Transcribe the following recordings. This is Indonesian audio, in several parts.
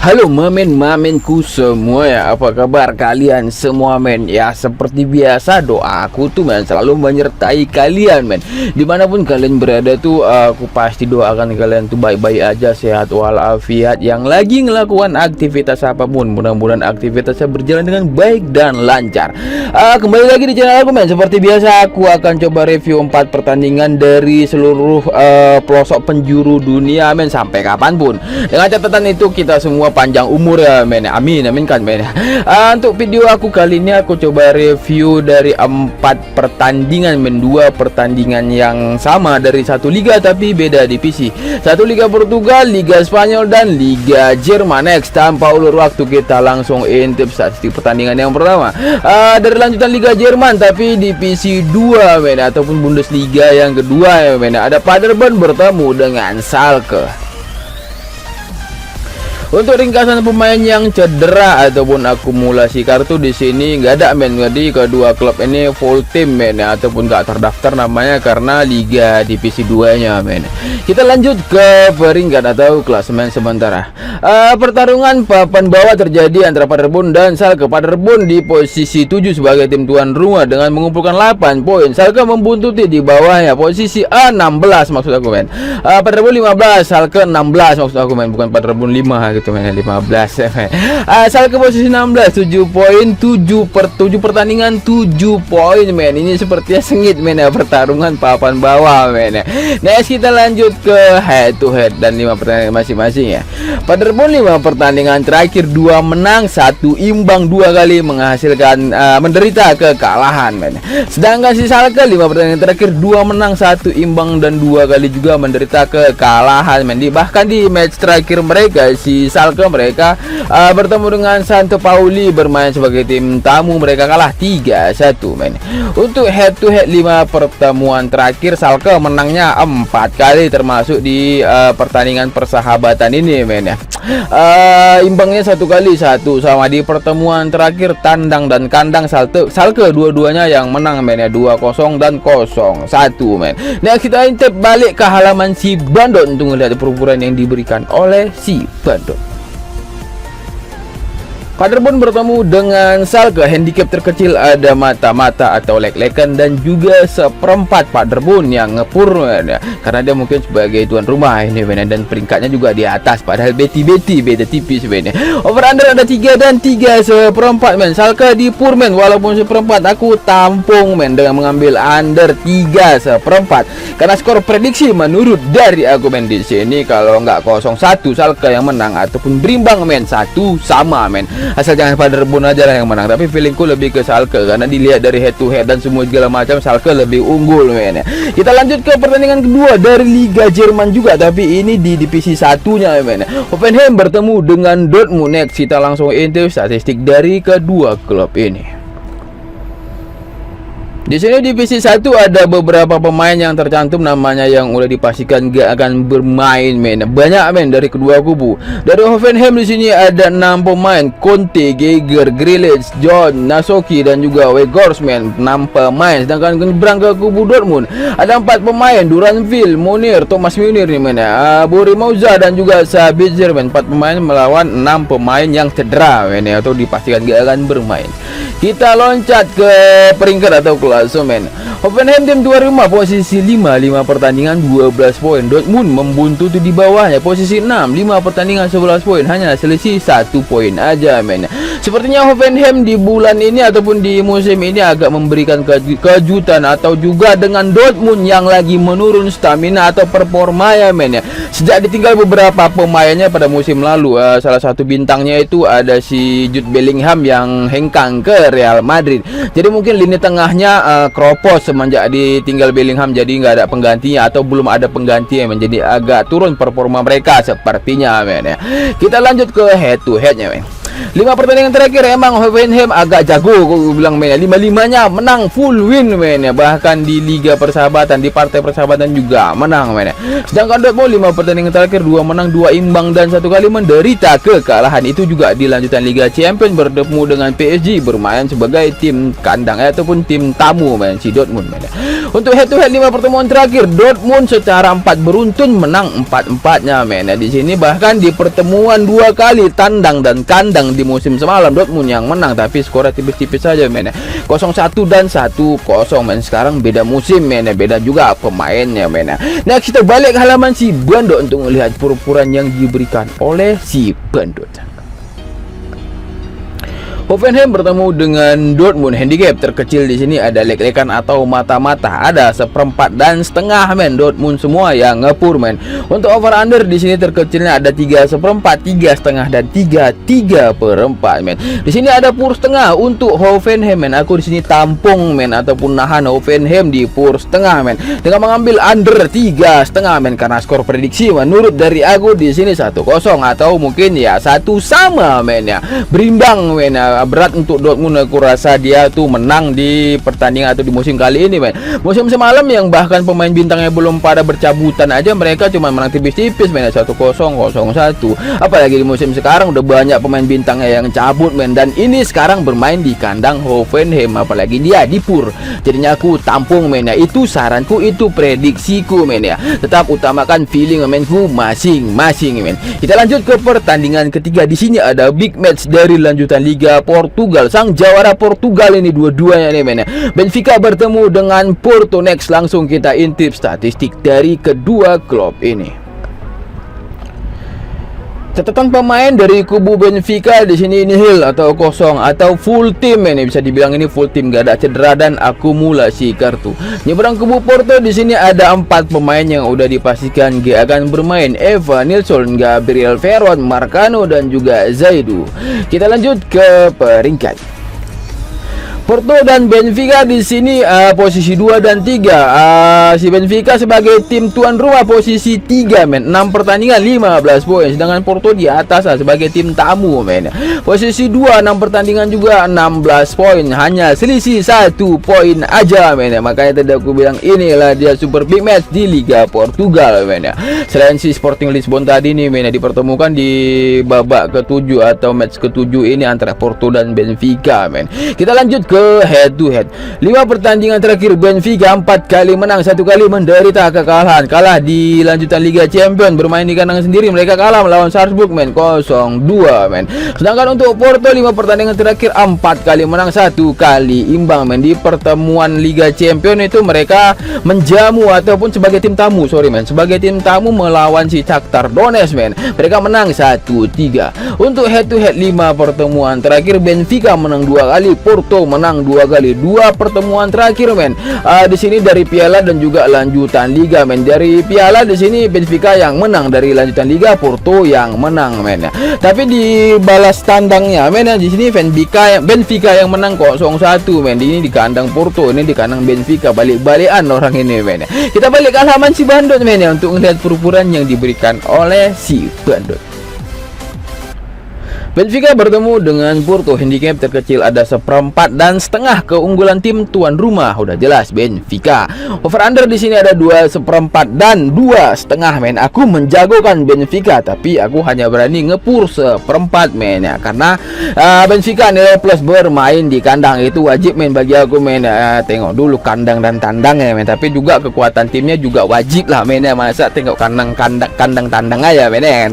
Halo mamen-mamenku semua ya, apa kabar kalian semua men? Ya seperti biasa doaku tuh men selalu menyertai kalian men. Dimanapun kalian berada tuh aku pasti doakan kalian tuh baik-baik aja, sehat walafiat. Yang lagi ngelakukan aktivitas apapun, mudah-mudahan aktivitasnya berjalan dengan baik dan lancar. Kembali lagi di channel aku men. Seperti biasa aku akan coba review 4 pertandingan dari seluruh pelosok penjuru dunia men, sampai kapanpun. Dengan catatan itu kita semua panjang umur ya men, amin amin kan men. Untuk video aku kali ini aku coba review dari 4 pertandingan men, 2 pertandingan yang sama dari satu liga tapi beda divisi, satu liga Portugal, liga Spanyol dan liga Jerman. Next, tanpa ulur waktu kita langsung intip statistik pertandingan yang pertama dari lanjutan liga Jerman tapi divisi 2 men, ataupun Bundesliga yang kedua ya men. Ada Paderborn bertemu dengan Schalke. Untuk ringkasan pemain yang cedera ataupun akumulasi kartu di sini nggak ada men. Jadi kedua klub ini full team men, ataupun nggak terdaftar namanya karena liga divisi 2-nya men. Kita lanjut ke peringkat atau klasemen sementara. Pertarungan papan bawah terjadi antara Paderborn dan Schalke. Paderborn di posisi 7 sebagai tim tuan rumah dengan mengumpulkan 8 poin. Schalke membuntuti di bawahnya posisi 16 maksud aku men. Paderborn 15, Schalke 16 maksud aku men, bukan Paderborn 5 gitu men, 15 men. Schalke posisi 16, 7 poin, 7 pertandingan 7 poin men. Ini sepertinya sengit men ya pertarungan papan bawah men. Next kita lanjut ke head to head dan 5 pertandingan masing-masing ya. Paderborn 5 pertandingan terakhir 2 menang, 1 imbang, 2 kali menghasilkan menderita kekalahan men. Sedangkan si Schalke 5 pertandingan terakhir 2 menang, 1 imbang dan 2 kali juga menderita kekalahan men. Bahkan di match terakhir mereka si Schalke mereka bertemu dengan Santo Pauli bermain sebagai tim tamu, mereka kalah 3-1 men. Untuk head to head 5 pertemuan terakhir Schalke menangnya 4 kali termasuk di pertandingan persahabatan ini men ya. Imbangnya 1 kali 1, sama di pertemuan terakhir tandang dan kandang Schalke dua-duanya yang menang men ya, 2-0 dan 0-1 men. Nah kita intip balik ke halaman si Bandot untuk melihat perputaran yang diberikan oleh si Bandot. Paderborn bertemu dengan Schalke, handicap terkecil ada mata-mata atau lek-lekan dan juga seperempat Paderborn yang ngepur ya. Karena dia mungkin sebagai tuan rumah ini men, dan peringkatnya juga di atas padahal beti-beti beda tipis men. Over under ada 3 dan 3 seperempat men. Schalke di pur men, walaupun seperempat aku tampung men dengan mengambil under 3 seperempat karena skor prediksi menurut dari aku men di sini kalau nggak 0-1 Schalke yang menang ataupun berimbang men 1 sama men. Asal jangan Paderborn aja lah yang menang, tapi feelingku lebih ke Schalke karena dilihat dari head to head dan semua segala macam Schalke lebih unggul men. Kita lanjut ke pertandingan kedua dari Liga Jerman juga tapi ini di divisi satunya men. Hoffenheim bertemu dengan Dortmund. Next kita langsung intip statistik dari kedua klub ini. Di sini divisi 1 ada beberapa pemain yang tercantum namanya yang udah dipastikan gak akan bermain men. Banyak men dari kedua kubu. Dari Hoffenheim di sini ada 6 pemain, Conte, Geiger, Grealish, John, Nasoki dan juga Weghorst men, 6 pemain. Sedangkan berangkat kubu Dortmund ada 4 pemain, Duranville, Munir, Thomas Munir nih men ya, Bori Mauza dan juga Sabitzer men. 4 pemain melawan 6 pemain yang cedera men ya, atau dipastikan gak akan bermain. Kita loncat ke peringkat atau klasemen. Hoffenheim tim tuan rumah posisi 5 pertandingan 12 poin. Dortmund membuntuti di bawahnya posisi 6 5 pertandingan 11 poin, hanya selisih 1 poin aja men. Sepertinya Hoffenheim di bulan ini ataupun di musim ini agak memberikan kejutan atau juga dengan Dortmund yang lagi menurun stamina atau performa ya men ya. Sejak ditinggal beberapa pemainnya pada musim lalu, salah satu bintangnya itu ada si Jude Bellingham yang hengkang ke Real Madrid. Jadi mungkin lini tengahnya kropos semenjak ditinggal Bellingham, jadi nggak ada penggantinya atau belum ada pengganti yang menjadi agak turun performa mereka sepertinya men ya. Kita lanjut ke head to headnya men. 5 pertandingan terakhir emang Hoffenheim agak jago aku bilang men. 5-5-nya menang full win men ya. Bahkan di Liga Persahabatan, di partai persahabatan juga menang men ya. Sedangkan Dortmund 5 pertandingan terakhir 2 menang, 2 imbang dan 1 kali menderita kekalahan. Itu juga di lanjutan Liga Champions bertemu dengan PSG bermain sebagai tim kandang ataupun tim tamu men si Dortmund men ya. Untuk head to head 5 pertemuan terakhir Dortmund secara 4 beruntun menang 4-4-nya men ya. Di sini bahkan di pertemuan 2 kali tandang dan kandang di musim semalam Dortmund yang menang, tapi skornya tipis-tipis saja men ya. 0-1 dan 1-0 men. Sekarang beda musim men ya, beda juga pemainnya men ya. Nah, kita balik ke halaman si Bandot untuk melihat pur-puran yang diberikan oleh si Bandot. Hoffenheim bertemu dengan Dortmund. Handicap terkecil di sini ada lek-lekan atau mata-mata, ada 1/4 dan setengah men. Dortmund semua yang ngepur men. Untuk over under di sini terkecilnya ada 3/4, 3,5 dan 3/4 men. Di sini ada pur setengah untuk Hoffenheim men. Aku di sini tampung men ataupun nahan Hoffenheim di pur setengah men dengan mengambil under 3,5 men karena skor prediksi menurut dari aku di sini 1-0 atau mungkin ya 1 sama men ya. Berimbang men ya. Berat untuk Dortmund, aku rasa dia tuh menang di pertandingan atau di musim kali ini men. Musim semalam yang bahkan pemain bintangnya belum pada bercabutan aja mereka cuma menang tipis-tipis men, 1-0, 0-1. Apalagi di musim sekarang udah banyak pemain bintangnya yang cabut men, dan ini sekarang bermain di kandang Hoffenheim apalagi dia di pur. Jadinya aku tampung men ya. Itu saranku, itu prediksiku men ya. Tetap utamakan feeling menku masing-masing men. Kita lanjut ke pertandingan ketiga. Di sini ada big match dari lanjutan Liga Portugal. Sang jawara Portugal ini dua-duanya nih men ya. Benfica bertemu dengan Porto. Next langsung kita intip statistik dari kedua klub ini. Catatan pemain dari kubu Benfica di sini nihil atau kosong atau full team ini, bisa dibilang ini full team, gak ada cedera dan akumulasi kartu. Nyebrang kubu Porto di sini ada 4 pemain yang udah dipastikan akan bermain: Eva Nilsson, Gabriel Veron, Marcano dan juga Zaidu. Kita lanjut ke peringkat. Porto dan Benfica di sini posisi 2 dan 3. Si Benfica sebagai tim tuan rumah posisi 3 men, 6 pertandingan 15 poin, sedangkan Porto di atas sebagai tim tamu men. Posisi 2 6 pertandingan juga 16 poin, hanya selisih 1 poin aja men. Makanya tadi aku bilang inilah dia super big match di Liga Portugal men. Selain si Sporting Lisbon tadi nih men dipertemukan di babak ke-7 atau match ke-7 ini antara Porto dan Benfica men. Kita lanjut ke head to head. 5 pertandingan terakhir Benfica 4 kali menang, 1 kali menderita kekalahan. Kalah di lanjutan Liga Champions bermain di kandang sendiri, mereka kalah melawan Salzburg men 0-2 men. Sedangkan untuk Porto 5 pertandingan terakhir 4 kali menang, 1 kali imbang men. Di pertemuan Liga Champions itu mereka menjamu ataupun sebagai tim tamu, sebagai tim tamu melawan si Shakhtar Donetsk men. Mereka menang 1-3. Untuk head to head 5 pertemuan terakhir Benfica menang 2 kali, Porto menang 2 kali. 2 pertemuan terakhir men di sini dari piala dan juga lanjutan liga men. Dari piala di sini Benfica yang menang, dari lanjutan liga Porto yang menang men. Tapi di balas tandangnya men di sini Benfica yang menang 0-1 men. Ini di kandang Porto, ini di kandang Benfica, balik-balikan orang ini men. Kita balik ke halaman si Bandot men ya untuk melihat pur-puran yang diberikan oleh si Bandot. Benfica bertemu dengan Porto. Handicap terkecil ada 1/4 dan setengah, keunggulan tim tuan rumah udah jelas Benfica. Over under di sini ada 2/4 dan 2,5 men. Aku menjagokan Benfica tapi aku hanya berani ngepur 1/4 men ya, karena Benfica nilai plus bermain di kandang itu wajib men bagi aku men. Tengok dulu kandang dan tandangnya men, tapi juga kekuatan timnya juga wajib lah men ya. Masa tengok kandang tandang aja men ya kan.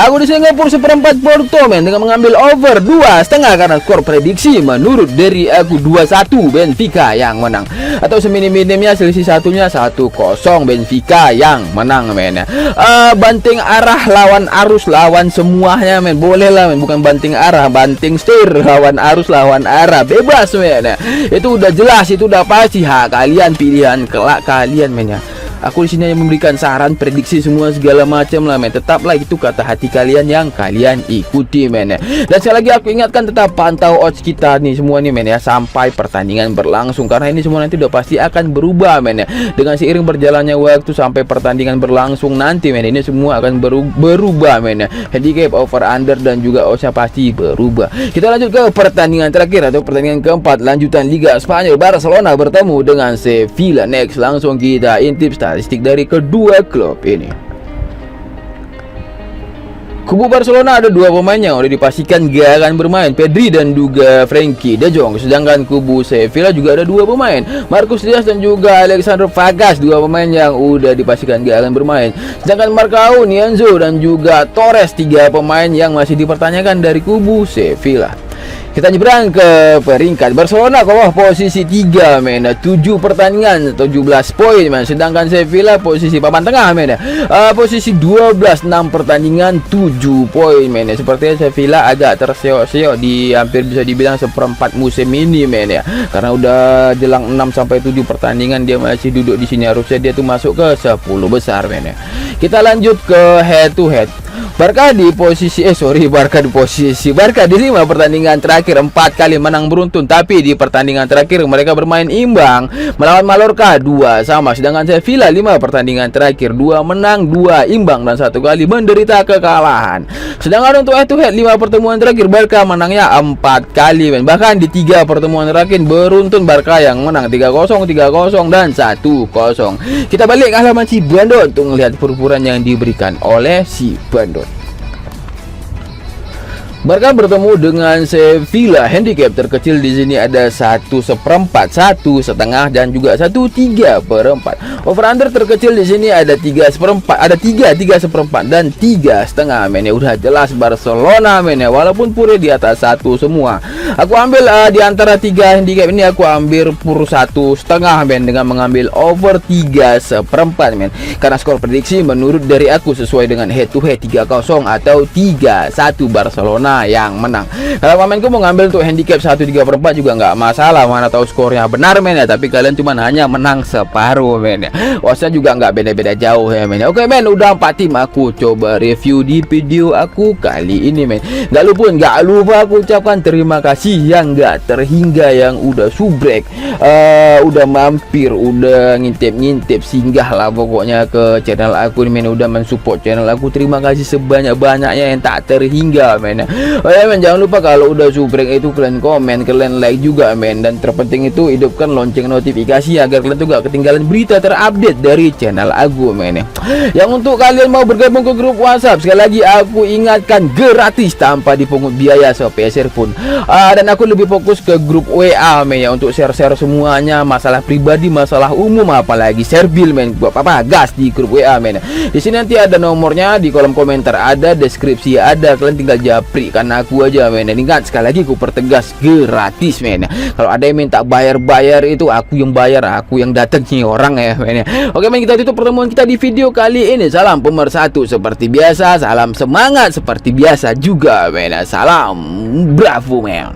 Aku di sini ngepur 1/4 Porto men dengan mengambil over 2,5 karena skor prediksi menurut dari aku 2-1 Benfica yang menang, atau seminim-minimnya selisih satunya 1-0 Benfica yang menang men. Banting arah lawan arus lawan semuanya men, boleh lah men, bukan banting arah, banting setir lawan arus lawan arah, bebas men. Itu udah jelas, itu udah pasti hak kalian, pilihan kelak kalian men ya. Aku di sini hanya memberikan saran, prediksi semua segala macam lah men. Tetaplah itu kata hati kalian yang kalian ikuti men ya. Dan sekali lagi aku ingatkan, tetap pantau odds kita nih semua nih men ya, sampai pertandingan berlangsung, karena ini semua nanti udah pasti akan berubah men ya. Dengan seiring berjalannya waktu sampai pertandingan berlangsung nanti men, ini semua akan berubah men ya. Handicap, over under dan juga oddsnya pasti berubah. Kita lanjut ke pertandingan terakhir atau pertandingan keempat lanjutan Liga Spanyol. Barcelona bertemu dengan Sevilla. Next, langsung kita intip statistik dari kedua klub ini. Kubu Barcelona ada dua pemain yang udah dipastikan gak akan bermain, Pedri dan juga Frenkie de Jong. Sedangkan kubu Sevilla juga ada dua pemain, Marcus Diaz dan juga Alexander Vargas, dua pemain yang udah dipastikan gak akan bermain. Sedangkan Marcao, Nianzo dan juga Torres, tiga pemain yang masih dipertanyakan dari kubu Sevilla. Kita nyebrang ke peringkat. Barcelona bawah posisi 3 men, 7 pertandingan 17 poin men. Sedangkan Sevilla posisi papan tengah men, posisi 12 6 pertandingan 7 poin men. Sepertinya Sevilla agak terseok-seok di hampir bisa dibilang seperempat musim ini men ya. Karena udah jelang 6 sampai 7 pertandingan dia masih duduk di sini, harusnya dia tuh masuk ke 10 besar men ya. Kita lanjut ke head to head. Barca di posisi Barca di 5 pertandingan terakhir 4 kali menang beruntun, tapi di pertandingan terakhir mereka bermain imbang melawan Mallorca 2 sama. Sedangkan Sevilla 5 pertandingan terakhir 2 menang, 2 imbang dan 1 kali menderita kekalahan. Sedangkan untuk head to head 5 pertemuan terakhir Barca menangnya 4 kali men. Bahkan di 3 pertemuan terakhir beruntun Barca yang menang 3-0, 3-0 dan 1-0. Kita balik ke halaman si Bandot untuk melihat perpuluhan yang diberikan oleh si Bandot. Barca bertemu dengan Sevilla. Handicap terkecil di sini ada 1/4, 1/2 dan juga 1/3/4. Over under terkecil di sini ada 3/4, ada 3/4 dan 3/5 men. Ya udah jelas Barcelona men ya, walaupun pure di atas 1 semua. Aku ambil di antara 3 handicap ini aku ambil pur 1/5 men dengan mengambil over 3/4 men. Karena skor prediksi menurut dari aku sesuai dengan head to head 3-0 atau 3-1 Barcelona yang menang. Kalau pemainku mau ngambil untuk handicap 1/3/4 juga nggak masalah, mana tahu skornya benar men ya, tapi kalian cuma hanya menang separuh men ya. Wasnya juga nggak beda-beda jauh ya men. Oke men, udah 4 tim aku coba review di video aku kali ini men. Nggak lupa aku ucapkan terima kasih yang nggak terhingga, yang udah subrek, udah mampir, udah ngintip singgah lah pokoknya ke channel aku ini men, udah mensupport channel aku. Terima kasih sebanyak-banyaknya yang tak terhingga men. Oh ya men, jangan lupa kalau udah subrek itu kalian komen, kalian like juga men, dan terpenting itu hidupkan lonceng notifikasi agar kalian tuh gak ketinggalan berita terupdate dari channel aku men. Yang untuk kalian mau bergabung ke grup WhatsApp, sekali lagi aku ingatkan gratis tanpa dipungut biaya sepeser pun. Dan aku lebih fokus ke grup WA men ya, untuk share-share semuanya, masalah pribadi, masalah umum, apalagi share bill men, buat apa gas di grup WA men. Di sini nanti ada nomornya, di kolom komentar ada, deskripsi ada, kalian tinggal japri karena aku aja men. Ingat sekali lagi aku pertegas gratis men. Kalau ada yang minta bayar itu aku yang bayar, aku yang datang nih orang ya men. Oke men, kita tutup pertemuan kita di video kali ini. Salam pemersatu seperti biasa, salam semangat seperti biasa juga men. Salam bravo men.